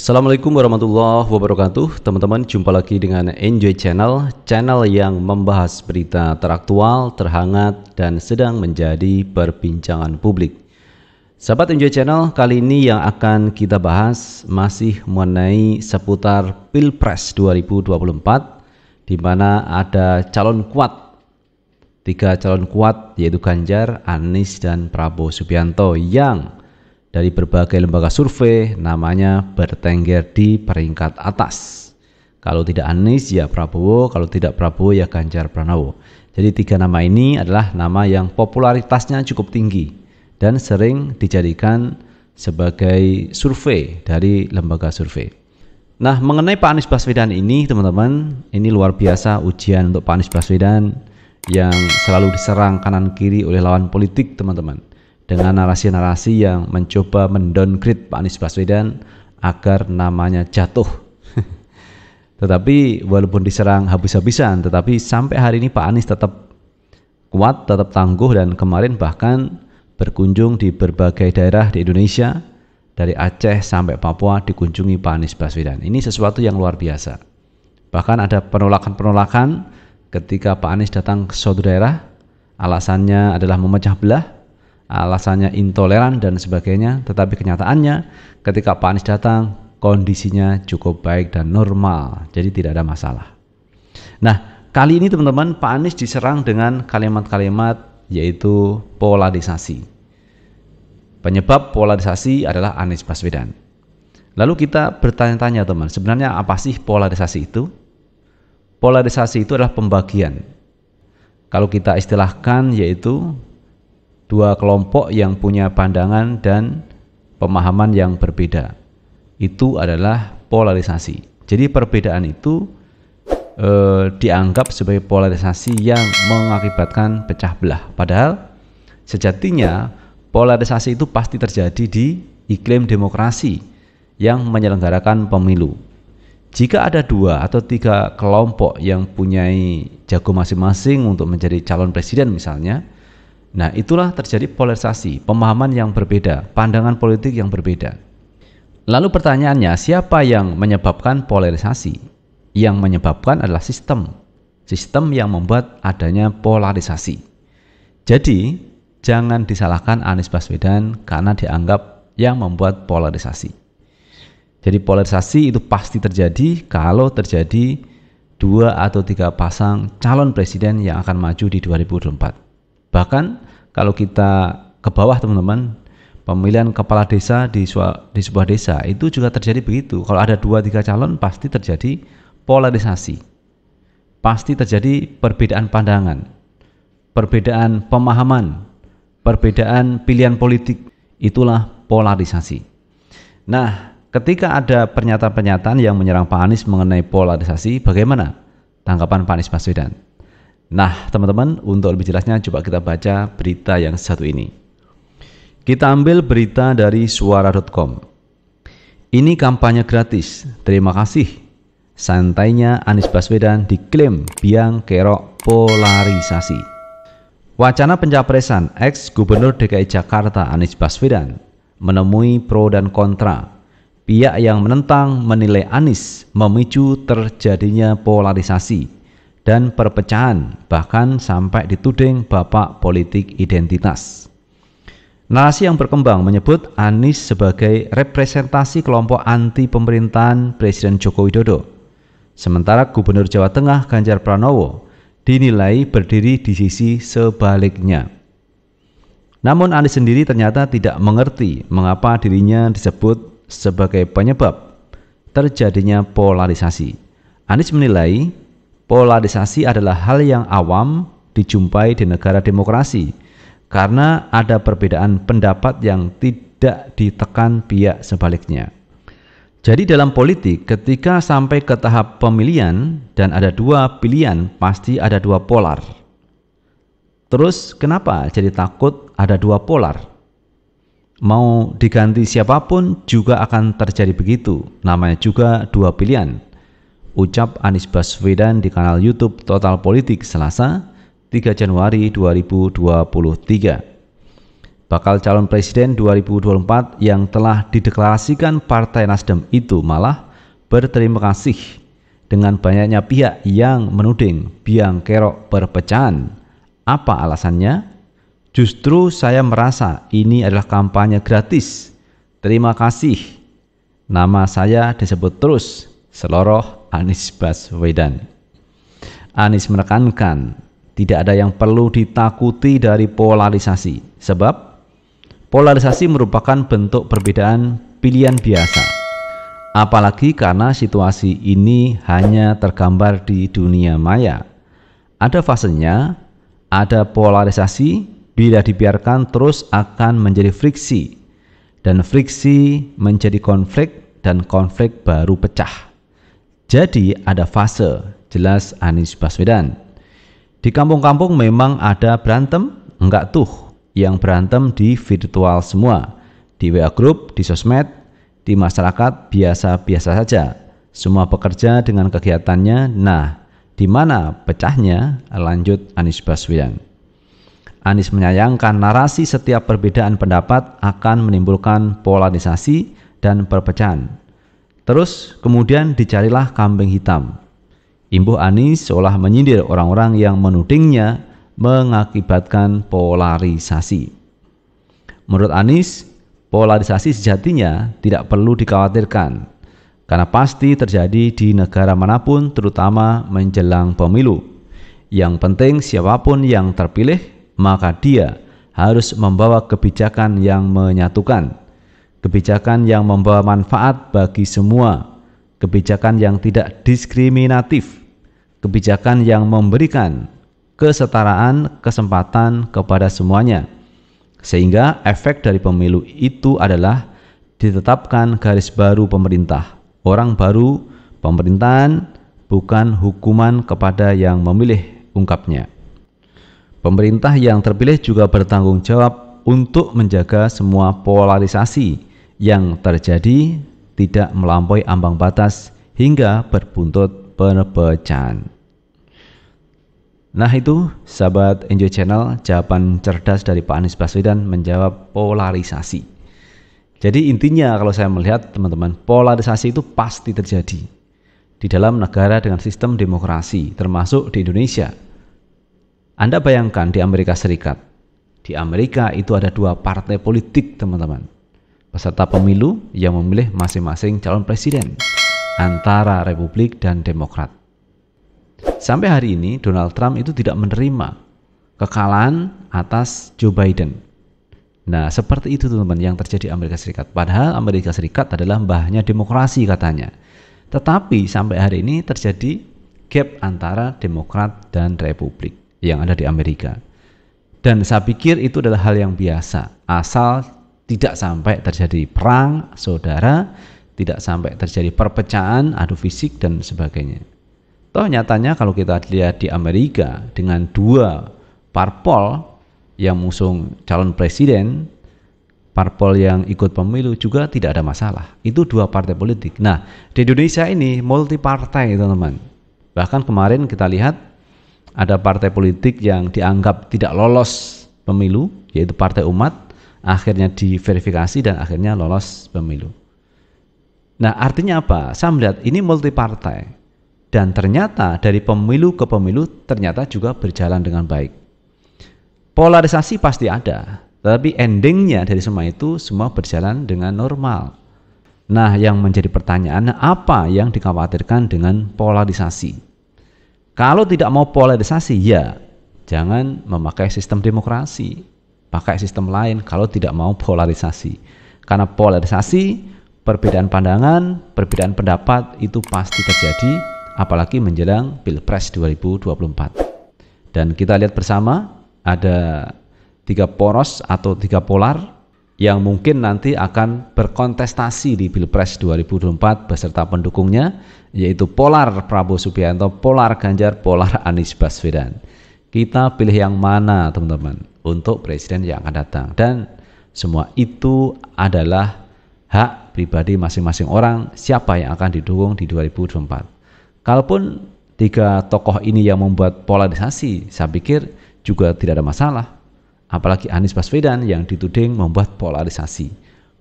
Assalamualaikum warahmatullahi wabarakatuh. Teman-teman, jumpa lagi dengan Enjoy Channel, channel yang membahas berita teraktual, terhangat, dan sedang menjadi perbincangan publik. Sahabat Enjoy Channel, kali ini yang akan kita bahas masih mengenai seputar Pilpres 2024, di mana ada calon kuat, 3 calon kuat, yaitu Ganjar, Anies, dan Prabowo Subianto yang dari berbagai lembaga survei namanya bertengger di peringkat atas. Kalau tidak Anies ya Prabowo, kalau tidak Prabowo ya Ganjar Pranowo. Jadi 3 nama ini adalah nama yang popularitasnya cukup tinggi dan sering dijadikan sebagai survei dari lembaga survei. Nah, mengenai Pak Anies Baswedan ini teman-teman, ini luar biasa ujian untuk Pak Anies Baswedan yang selalu diserang kanan kiri oleh lawan politik teman-teman, dengan narasi-narasi yang mencoba mendowngrade Pak Anies Baswedan agar namanya jatuh. Tetapi walaupun diserang habis-habisan, tetapi sampai hari ini Pak Anies tetap kuat, tetap tangguh, dan kemarin bahkan berkunjung di berbagai daerah di Indonesia, dari Aceh sampai Papua dikunjungi Pak Anies Baswedan. Ini sesuatu yang luar biasa. Bahkan ada penolakan-penolakan ketika Pak Anies datang ke suatu daerah, alasannya adalah memecah belah, alasannya intoleran dan sebagainya, tetapi kenyataannya ketika Pak Anies datang kondisinya cukup baik dan normal, jadi tidak ada masalah. Nah, kali ini teman-teman, Pak Anies diserang dengan kalimat-kalimat yaitu polarisasi. Penyebab polarisasi adalah Anies Baswedan. Lalu kita bertanya-tanya teman, sebenarnya apa sih polarisasi itu? Polarisasi itu adalah pembagian. Kalau kita istilahkan yaitu 2 kelompok yang punya pandangan dan pemahaman yang berbeda. Itu adalah polarisasi. Jadi perbedaan itu dianggap sebagai polarisasi yang mengakibatkan pecah belah. Padahal sejatinya polarisasi itu pasti terjadi di iklim demokrasi yang menyelenggarakan pemilu. Jika ada 2 atau 3 kelompok yang punya jago masing-masing untuk menjadi calon presiden misalnya, nah, itulah terjadi polarisasi, pemahaman yang berbeda, pandangan politik yang berbeda. Lalu pertanyaannya, siapa yang menyebabkan polarisasi? Yang menyebabkan adalah sistem yang membuat adanya polarisasi. Jadi, jangan disalahkan Anies Baswedan karena dianggap yang membuat polarisasi. Jadi polarisasi itu pasti terjadi kalau terjadi 2 atau 3 pasang calon presiden yang akan maju di 2024. Bahkan kalau kita ke bawah teman-teman, pemilihan kepala desa di sebuah desa itu juga terjadi begitu. Kalau ada 2-3 calon pasti terjadi polarisasi. Pasti terjadi perbedaan pandangan, perbedaan pemahaman, perbedaan pilihan politik. Itulah polarisasi. Nah, ketika ada pernyataan-pernyataan yang menyerang Pak Anies mengenai polarisasi, bagaimana tanggapan Pak Anies Baswedan? Nah, teman-teman, untuk lebih jelasnya coba kita baca berita yang satu ini. Kita ambil berita dari suara.com. Ini kampanye gratis. Terima kasih. Santainya Anies Baswedan diklaim biang kerok polarisasi. Wacana pencapresan ex-Gubernur DKI Jakarta Anies Baswedan menemui pro dan kontra. Pihak yang menentang menilai Anies memicu terjadinya polarisasi dan perpecahan, bahkan sampai dituding bapak politik identitas. Narasi yang berkembang menyebut Anies sebagai representasi kelompok anti pemerintahan Presiden Joko Widodo. Sementara Gubernur Jawa Tengah Ganjar Pranowo dinilai berdiri di sisi sebaliknya. Namun Anies sendiri ternyata tidak mengerti mengapa dirinya disebut sebagai penyebab terjadinya polarisasi. Anies menilai polarisasi adalah hal yang awam dijumpai di negara demokrasi karena ada perbedaan pendapat yang tidak ditekan pihak sebaliknya. Jadi dalam politik ketika sampai ke tahap pemilihan dan ada 2 pilihan, pasti ada 2 polar. Terus kenapa jadi takut ada 2 polar? Mau diganti siapapun juga akan terjadi begitu, namanya juga 2 pilihan. Ucap Anies Baswedan di kanal YouTube Total Politik Selasa 3 Januari 2023. bakal calon presiden 2024 yang telah dideklarasikan Partai Nasdem itu malah berterima kasih dengan banyaknya pihak yang menuding biang kerok perpecahan. Apa alasannya? Justru saya merasa ini adalah kampanye gratis. Terima kasih. Nama saya disebut terus, seloroh Anies Baswedan. Anies menekankan tidak ada yang perlu ditakuti dari polarisasi, sebab polarisasi merupakan bentuk perbedaan pilihan biasa. Apalagi karena situasi ini hanya tergambar di dunia maya. Ada fasenya, ada polarisasi, bila dibiarkan terus akan menjadi friksi. Dan friksi menjadi konflik, dan konflik baru pecah. Jadi ada fase, jelas Anies Baswedan. Di kampung-kampung memang ada berantem, enggak tuh. Yang berantem di virtual semua, di WA Group, di sosmed, di masyarakat biasa-biasa saja. Semua bekerja dengan kegiatannya. Nah, di mana pecahnya? Lanjut Anies Baswedan. Anies menyayangkan narasi setiap perbedaan pendapat akan menimbulkan polarisasi dan perpecahan. Terus kemudian dicarilah kambing hitam. Imbuh Anies seolah menyindir orang-orang yang menudingnya mengakibatkan polarisasi. Menurut Anies, polarisasi sejatinya tidak perlu dikhawatirkan karena pasti terjadi di negara manapun, terutama menjelang pemilu. Yang penting siapapun yang terpilih, maka dia harus membawa kebijakan yang menyatukan, kebijakan yang membawa manfaat bagi semua, kebijakan yang tidak diskriminatif, kebijakan yang memberikan kesetaraan kesempatan kepada semuanya, sehingga efek dari pemilu itu adalah ditetapkan garis baru pemerintah, orang baru pemerintahan, bukan hukuman kepada yang memilih, ungkapnya. Pemerintah yang terpilih juga bertanggung jawab untuk menjaga semua polarisasi yang terjadi tidak melampaui ambang batas hingga berbuntut perpecahan. Nah itu sahabat Enjoy Channel, jawaban cerdas dari Pak Anies Baswedan menjawab polarisasi. Jadi intinya kalau saya melihat teman-teman, polarisasi itu pasti terjadi di dalam negara dengan sistem demokrasi, termasuk di Indonesia. Anda bayangkan di Amerika Serikat. Di Amerika itu ada dua partai politik teman-teman, peserta pemilu yang memilih masing-masing calon presiden antara Republik dan Demokrat. Sampai hari ini Donald Trump itu tidak menerima kekalahan atas Joe Biden. Nah seperti itu teman-teman yang terjadi di Amerika Serikat. Padahal Amerika Serikat adalah mbahnya demokrasi katanya. Tetapi sampai hari ini terjadi gap antara Demokrat dan Republik yang ada di Amerika. Dan saya pikir itu adalah hal yang biasa, asal tidak sampai terjadi perang saudara, tidak sampai terjadi perpecahan, adu fisik dan sebagainya. Toh nyatanya kalau kita lihat di Amerika dengan dua parpol yang mengusung calon presiden, parpol yang ikut pemilu juga tidak ada masalah. Itu dua partai politik. Nah, di Indonesia ini multi partai teman-teman. Bahkan kemarin kita lihat ada partai politik yang dianggap tidak lolos pemilu, yaitu Partai Umat, akhirnya diverifikasi dan akhirnya lolos pemilu. Nah, artinya apa? Saya melihat ini multi partai. Dan ternyata dari pemilu ke pemilu ternyata juga berjalan dengan baik. Polarisasi pasti ada, tetapi endingnya dari semua itu semua berjalan dengan normal. Nah, yang menjadi pertanyaan, apa yang dikhawatirkan dengan polarisasi? Kalau tidak mau polarisasi, ya jangan memakai sistem demokrasi, pakai sistem lain kalau tidak mau polarisasi. Karena polarisasi, perbedaan pandangan, perbedaan pendapat itu pasti terjadi, apalagi menjelang Pilpres 2024. Dan kita lihat bersama ada 3 poros atau 3 polar yang mungkin nanti akan berkontestasi di Pilpres 2024 beserta pendukungnya, yaitu polar Prabowo Subianto, polar Ganjar, polar Anies Baswedan. Kita pilih yang mana teman-teman untuk presiden yang akan datang, dan semua itu adalah hak pribadi masing-masing orang siapa yang akan didukung di 2024. Kalaupun 3 tokoh ini yang membuat polarisasi, saya pikir juga tidak ada masalah. apalagi Anies Baswedan yang dituding membuat polarisasi.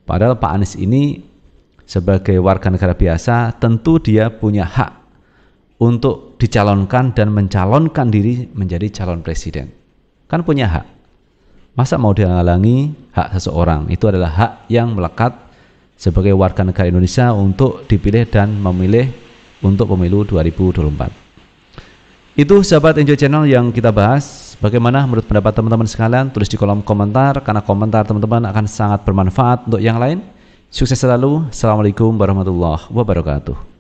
Padahal Pak Anies ini sebagai warga negara biasa tentu dia punya hak untuk dicalonkan dan mencalonkan diri menjadi calon presiden. Kan punya hak. Masa mau dihalangi hak seseorang? Itu adalah hak yang melekat sebagai warga negara Indonesia untuk dipilih dan memilih untuk pemilu 2024. Itu sahabat Enjoy Channel yang kita bahas. Bagaimana menurut pendapat teman-teman sekalian? Tulis di kolom komentar, karena komentar teman-teman akan sangat bermanfaat untuk yang lain. Sukses selalu. Assalamualaikum warahmatullahi wabarakatuh.